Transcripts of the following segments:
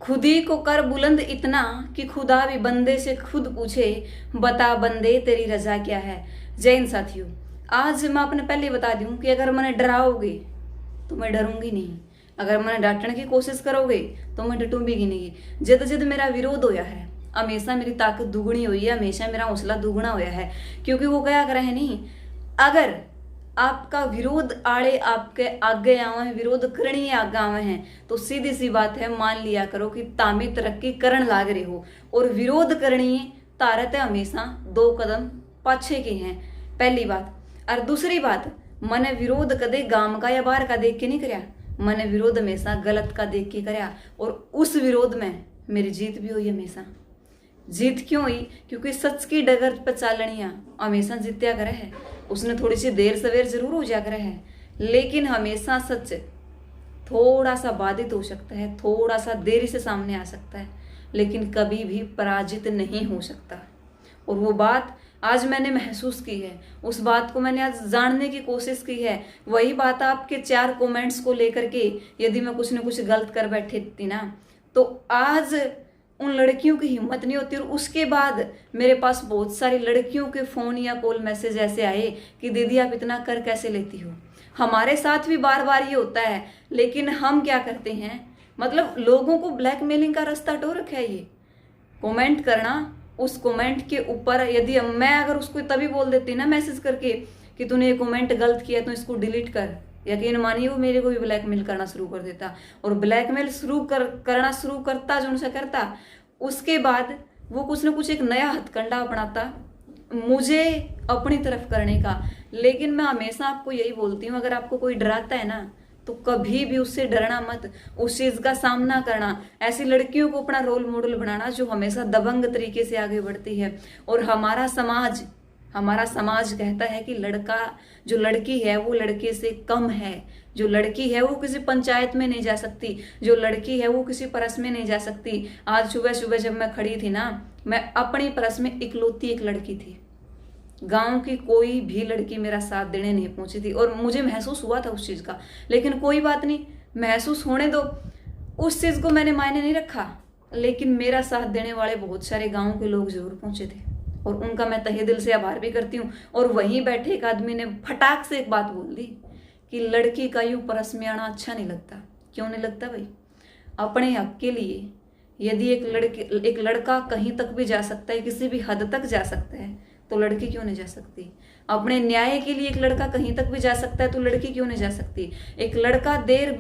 खुद ही को कर बुलंद इतना कि खुदा भी बंदे से खुद पूछे, बता बंदे तेरी रजा क्या है। जय हिंद साथियों। आज मैं अपने पहले ही बता दूं कि अगर मैंने डराओगे तो मैं डरूंगी नहीं, अगर मैंने डांटने की कोशिश करोगे तो मैं डटूंगी नहीं। जिद जिद मेरा विरोध होया है, हमेशा मेरी ताकत दुगनी हुई है, हमेशा मेरा हौसला दुगना होया है। क्योंकि वो क्या करे है नहीं, अगर आपका विरोध आड़े आपके आगे आवे हैं, विरोध करनी आगे आवे हैं, तो सीधी सी बात है, मान लिया करो कि तामी तरक्की करण लाग रहे हो और विरोध करनी तारत है हमेशा 2 कदम पाछे के हैं। पहली बात। और दूसरी बात, मैंने विरोध कदे गांव का या बाहर का देख के नहीं करया, मैंने विरोध हमेशा गलत का देख के करया और उस विरोध में मेरी जीत भी हुई। हमेशा जीत क्यों हुई? क्योंकि सच की डगर पर चालनिया हमेशा जीत्या करे है। उसने थोड़ी सी देर सवेर जरूर हो जा करे है, लेकिन हमेशा सच थोड़ा सा बाधित हो सकता है, थोड़ा सा देरी से सामने आ सकता है, लेकिन कभी भी पराजित नहीं हो सकता। और वो बात आज मैंने महसूस की है, उस बात को मैंने आज जानने की कोशिश की है। वही बात आपके 4 कमेंट्स को लेकर के यदि मैं कुछ न कुछ गलत कर बैठी थी ना, तो आज उन लड़कियों की हिम्मत नहीं होती। और उसके बाद मेरे पास बहुत सारी लड़कियों के फोन या कॉल मैसेज ऐसे आए कि दीदी आप इतना कर कैसे लेती हो। हमारे साथ भी बार बार ये होता है, लेकिन हम क्या करते हैं, मतलब लोगों को ब्लैकमेलिंग का रास्ता टो रखा है। ये कमेंट करना, उस कमेंट के ऊपर यदि मैं अगर उसको तभी बोल देती ना मैसेज करके कि तूने ये कमेंट गलत किया तो इसको डिलीट कर, यकीन मानिए वो मेरे को भी ब्लैकमेल करना शुरू कर देता। और ब्लैकमेल करना शुरू करता जो उनसे करता, उसके बाद वो कुछ ना कुछ एक नया हथकंडा अपनाता मुझे अपनी तरफ करने का। लेकिन मैं हमेशा आपको यही बोलती हूँ, अगर आपको कोई डराता है ना तो कभी भी उससे डरना मत, उस चीज का सामना करना। ऐसी लड़कियों को अपना रोल मॉडल बनाना जो हमेशा दबंग तरीके से आगे बढ़ती है। और हमारा समाज कहता है कि लड़का जो लड़की है वो लड़के से कम है, जो लड़की है वो किसी पंचायत में नहीं जा सकती, जो लड़की है वो किसी परस में नहीं जा सकती। आज सुबह सुबह जब मैं खड़ी थी ना, मैं अपनी परस में इकलौती एक लड़की थी, गांव की कोई भी लड़की मेरा साथ देने नहीं पहुंची थी। और मुझे महसूस हुआ था उस चीज का, लेकिन कोई बात नहीं, महसूस होने दो, उस चीज को मैंने मायने नहीं रखा। लेकिन मेरा साथ देने वाले बहुत सारे गांव के लोग जरूर पहुंचे थे और उनका मैं तहे दिल से आभार भी करती हूँ। और वहीं बैठे एक आदमी ने फटाक से एक बात बोल दी कि लड़की का यूं परस में आना अच्छा नहीं लगता। क्यों नहीं लगता भाई? अपने हक के लिए यदि एक लड़का कहीं तक भी जा सकता है, किसी भी हद तक जा सकता है, तो लड़की क्यों नहीं जा सकती? अपने न्याय के लिए एक लड़का कहीं तक भी जा सकता है, तो लड़की क्यों नहीं जा सकती? एक लड़का देर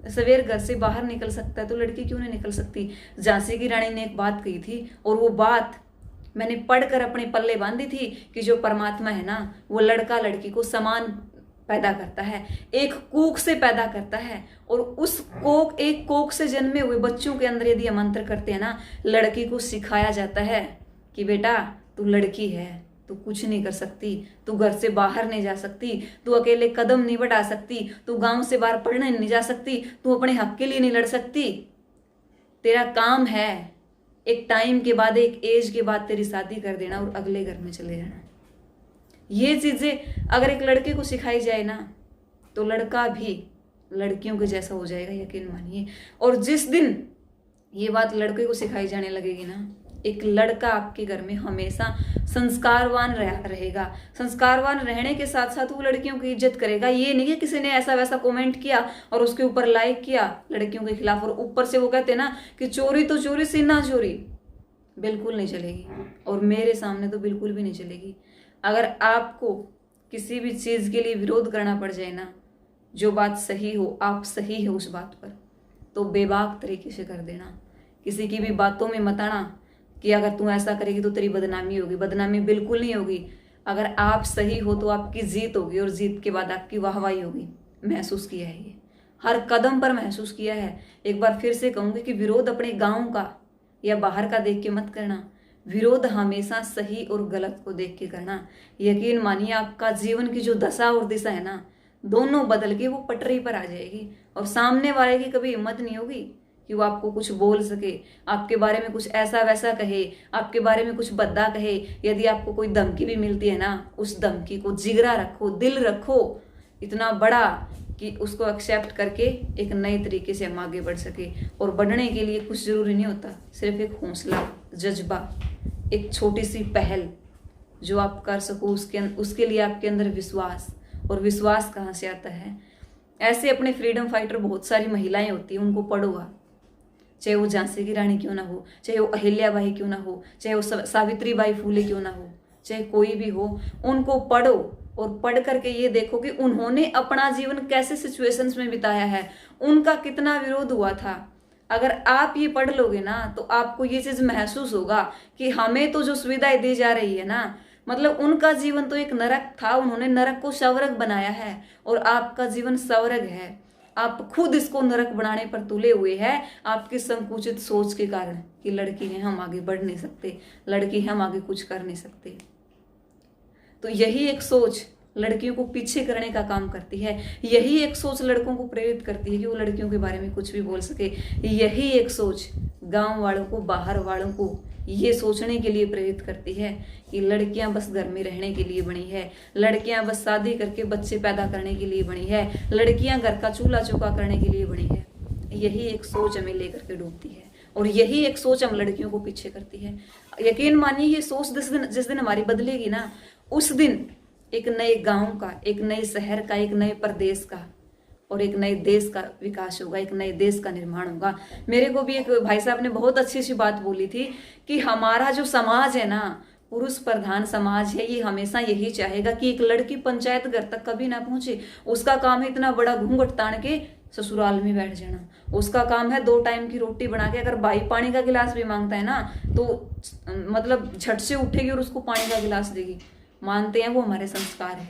सवेर घर से बाहर निकल सकता है, तो लड़की क्यों नहीं निकल सकती? झांसी की रानी ने एक बात कही थी और वो बात मैंने पढ़कर अपने पल्ले बांधी थी कि जो परमात्मा है ना, वो लड़का लड़की को समान पैदा करता है, एक कोख से पैदा करता है। और उस एक कोख से जन्मे हुए बच्चों के अंदर यदि हम मंत्र करते हैं ना, लड़की को सिखाया जाता है कि बेटा तू लड़की है, तू कुछ नहीं कर सकती, तू घर से बाहर नहीं जा सकती, तू अकेले कदम नहीं बढ़ा सकती, तू गांव से बाहर पढ़ने नहीं जा सकती, तू अपने हक के लिए नहीं लड़ सकती। तेरा काम है एक टाइम के बाद, एक एज के बाद तेरी शादी कर देना और अगले घर में चले जाना। ये चीजें अगर एक लड़के को सिखाई जाए ना, तो लड़का भी लड़कियों के जैसा हो जाएगा, यकीन मानिए। और जिस दिन ये बात लड़के को सिखाई जाने लगेगी ना, एक लड़का आपके घर में हमेशा संस्कारवान रहेगा। संस्कारवान रहने के साथ साथ वो लड़कियों की इज्जत करेगा। ये नहीं कि किसी ने ऐसा वैसा कमेंट किया और उसके ऊपर लाइक किया लड़कियों के खिलाफ, और ऊपर से वो कहते हैं ना कि चोरी तो चोरी सीना चोरी, बिल्कुल नहीं चलेगी। और मेरे सामने तो बिल्कुल भी नहीं चलेगी। अगर आपको किसी भी चीज के लिए विरोध करना पड़ जाए ना, जो बात सही हो, आप सही है उस बात पर, तो बेबाक तरीके से कर देना। किसी की भी बातों में मत आना कि अगर तू ऐसा करेगी तो तेरी बदनामी होगी। बदनामी बिल्कुल नहीं होगी। अगर आप सही हो तो आपकी जीत होगी, और जीत के बाद आपकी वाहवाही होगी। महसूस किया है, ये हर कदम पर महसूस किया है। एक बार फिर से कहूंगी कि विरोध अपने गांव का या बाहर का देख के मत करना, विरोध हमेशा सही और गलत को देख के करना। यकीन मानिए आपका जीवन की जो दशा और दिशा है ना, दोनों बदल के वो पटरी पर आ जाएगी। और सामने वाले की कभी हिम्मत नहीं होगी कि वो आपको कुछ बोल सके, आपके बारे में कुछ ऐसा वैसा कहे, आपके बारे में कुछ बद्दा कहे। यदि आपको कोई धमकी भी मिलती है ना, उस धमकी को जिगरा रखो, दिल रखो इतना बड़ा कि उसको एक्सेप्ट करके एक नए तरीके से हम आगे बढ़ सके। और बढ़ने के लिए कुछ जरूरी नहीं होता, सिर्फ एक हौसला, जज्बा, एक छोटी सी पहल जो आप कर सको, उसके लिए आपके अंदर विश्वास। और विश्वास कहाँ से आता है? ऐसे अपने फ्रीडम फाइटर बहुत सारी महिलाएं होती हैं, उनको पढ़ो आप, चाहे वो झांसी की रानी क्यों ना हो, चाहे वो अहिल्याबाई क्यों ना हो, चाहे वो सावित्रीबाई फूले क्यों ना हो, चाहे कोई भी हो, उनको पढ़ो और पढ़ करके ये देखो कि उन्होंने अपना जीवन कैसे सिचुएशंस में बिताया है, उनका कितना विरोध हुआ था। अगर आप ये पढ़ लोगे ना तो आपको ये चीज महसूस होगा कि हमें तो जो सुविधाएं दी जा रही है ना, मतलब उनका जीवन तो एक नरक था, उन्होंने नरक को स्वर्ग बनाया है और आपका जीवन स्वर्ग है। आप खुद इसको नरक बनाने पर तुले हुए हैं आपकी संकुचित सोच के कारण कि लड़की है, हम आगे बढ़ नहीं सकते, लड़की है, हम आगे कुछ कर नहीं सकते। तो यही एक सोच लड़कियों को पीछे करने का काम करती है। यही एक सोच लड़कों को प्रेरित करती है कि वो लड़कियों के बारे में कुछ भी बोल सके। यही एक सोच गांव वालों को, बाहर वालों को ये सोचने के लिए प्रेरित करती है कि लड़कियां बस घर में रहने के लिए बनी है, लड़कियां बस शादी करके बच्चे पैदा करने के लिए बनी है, लड़कियां घर का चूल्हा चौका करने के लिए बनी है। यही एक सोच हमें लेकर के डूबती है और यही एक सोच हम लड़कियों को पीछे करती है। यकीन मानिए ये सोच जिस दिन हमारी बदलेगी ना, उस दिन एक नए गांव का, एक नए शहर का, एक नए प्रदेश का और एक नए देश का विकास होगा, एक नए देश का निर्माण होगा। मेरे को भी एक भाई साहब ने बहुत अच्छी सी बात बोली थी कि हमारा जो समाज है ना, पुरुष प्रधान समाज है, ये हमेशा यही चाहेगा कि एक लड़की पंचायत घर तक कभी ना पहुंचे। उसका काम है इतना बड़ा घूंघट तान के ससुराल में बैठ जाना, उसका काम है 2 टाइम की रोटी बना के, अगर भाई पानी का गिलास भी मांगता है ना तो मतलब झट से उठेगी और उसको पानी का गिलास देगी। मानते हैं वो हमारे संस्कार है,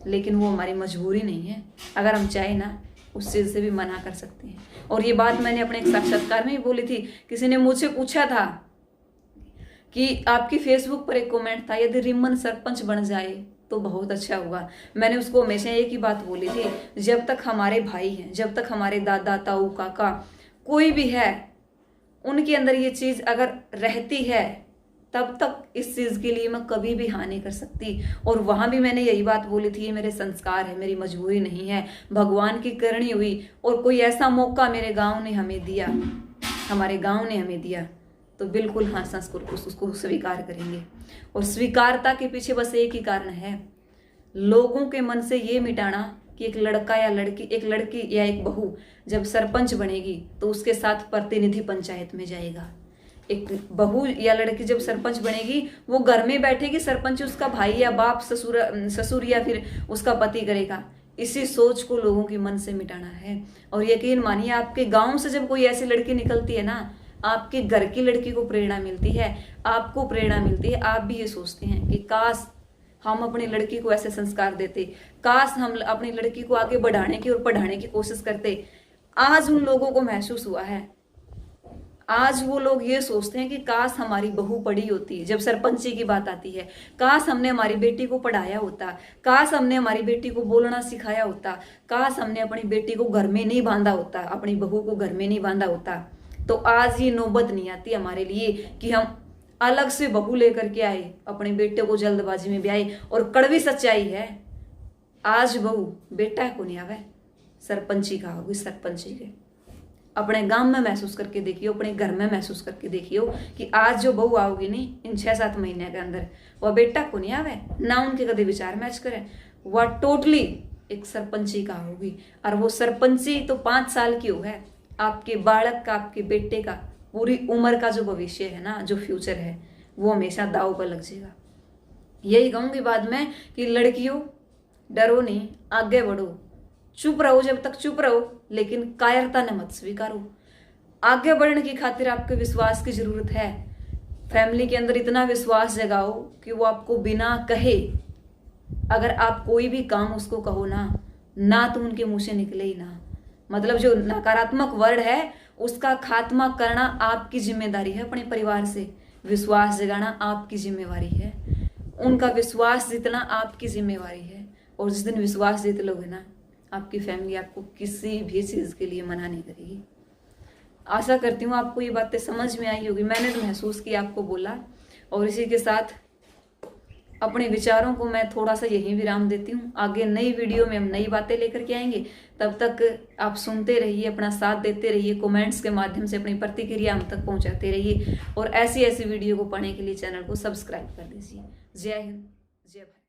लेकिन वो हमारी मजबूरी नहीं है। अगर हम चाहे ना उस चीज से भी मना कर सकते हैं। और ये बात मैंने अपने एक साक्षात्कार में ही बोली थी। किसी ने मुझसे पूछा था कि आपकी फेसबुक पर एक कमेंट था, यदि रिमन सरपंच बन जाए तो बहुत अच्छा होगा। मैंने उसको हमेशा एक ही बात बोली थी, जब तक हमारे भाई हैं, जब तक हमारे दादा ताऊ काका कोई भी है, उनके अंदर ये चीज अगर रहती है तब तक इस चीज के लिए मैं कभी भी हाँ नहीं कर सकती। और वहां भी मैंने यही बात बोली थी, ये मेरे संस्कार है, मेरी मजबूरी नहीं है, भगवान की करनी हुई और कोई ऐसा मौका मेरे गांव ने हमें दिया, हमारे गांव ने हमें दिया, तो बिल्कुल हाँ संस्कृत उसको स्वीकार करेंगे। और स्वीकारता के पीछे बस एक ही कारण है, लोगों के मन से ये मिटाना कि एक लड़का या लड़की, एक लड़की या एक बहू जब सरपंच बनेगी तो उसके साथ प्रतिनिधि पंचायत में जाएगा। एक बहू या लड़की जब सरपंच बनेगी वो घर में बैठेगी, सरपंच उसका भाई या बाप, ससुर या फिर उसका पति करेगा। इसी सोच को लोगों के मन से मिटाना है। और यकीन मानिए आपके गांव से जब कोई ऐसी लड़की निकलती है ना, आपके घर की लड़की को प्रेरणा मिलती है, आपको प्रेरणा मिलती है। आप भी ये सोचते हैं कि काश हम अपनी लड़की को ऐसे संस्कार देते, काश हम अपनी लड़की को आगे बढ़ाने की और पढ़ाने की कोशिश करते। आज उन लोगों को महसूस हुआ है, आज वो लोग ये सोचते हैं कि काश हमारी बहू पढ़ी होती। जब सरपंची की बात आती है, काश हमने हमारी बेटी को पढ़ाया होता, काश हमने हमारी बेटी को बोलना सिखाया होता, काश हमने अपनी बेटी को घर में नहीं बांधा होता, अपनी बहू को घर में नहीं बांधा होता, तो आज ये नौबत नहीं आती हमारे लिए कि हम अलग से बहू लेकर के आए, अपने बेटे को जल्दबाजी में ब्याहे। और कड़वी सच्चाई है, आज बहू बेटा को नहीं आवे, सरपंची का होगी, सरपंची के। अपने गांव में महसूस करके देखियो, अपने घर में महसूस करके देखियो कि आज जो बहू आओगी नहीं इन 6-7 महीने के अंदर, वह बेटा को नहीं आवे, ना उनके कभी विचार मैच करें, वह टोटली एक सरपंची का होगी। और वो सरपंची तो 5 साल की हो है, आपके बालक का, आपके बेटे का पूरी उम्र का जो भविष्य है ना, जो फ्यूचर है, वो हमेशा दाव पर लग जाएगा। यही कहूंगी बाद में कि लड़कियों डरो नहीं, आगे बढ़ो, चुप रहो जब तक चुप रहो, लेकिन कायरता न मत स्वीकारो। आगे बढ़ने की खातिर आपके विश्वास की जरूरत है। फैमिली के अंदर इतना विश्वास जगाओ कि वो आपको बिना कहे, अगर आप कोई भी काम उसको कहो ना तो उनके मुंह से निकले ही ना। मतलब जो नकारात्मक वर्ड है उसका खात्मा करना आपकी जिम्मेदारी है। अपने परिवार से विश्वास जगाना आपकी जिम्मेवारी है, उनका विश्वास जीतना आपकी जिम्मेवारी है। और जिस दिन विश्वास जीत लोगे ना, आपकी फैमिली आपको किसी भी चीज के लिए मना नहीं करेगी। आशा करती हूँ आपको ये बातें समझ में आई होगी। मैंने तो महसूस किया, आपको बोला। और इसी के साथ अपने विचारों को मैं थोड़ा सा यहीं विराम देती हूँ। आगे नई वीडियो में हम नई बातें लेकर के आएंगे। तब तक आप सुनते रहिए, अपना साथ देते रहिए, कमेंट्स के माध्यम से अपनी प्रतिक्रिया हम तक पहुँचाते रहिए और ऐसी ऐसी वीडियो को पाने के लिए चैनल को सब्सक्राइब कर दीजिए। जय हिंद, जय भारत।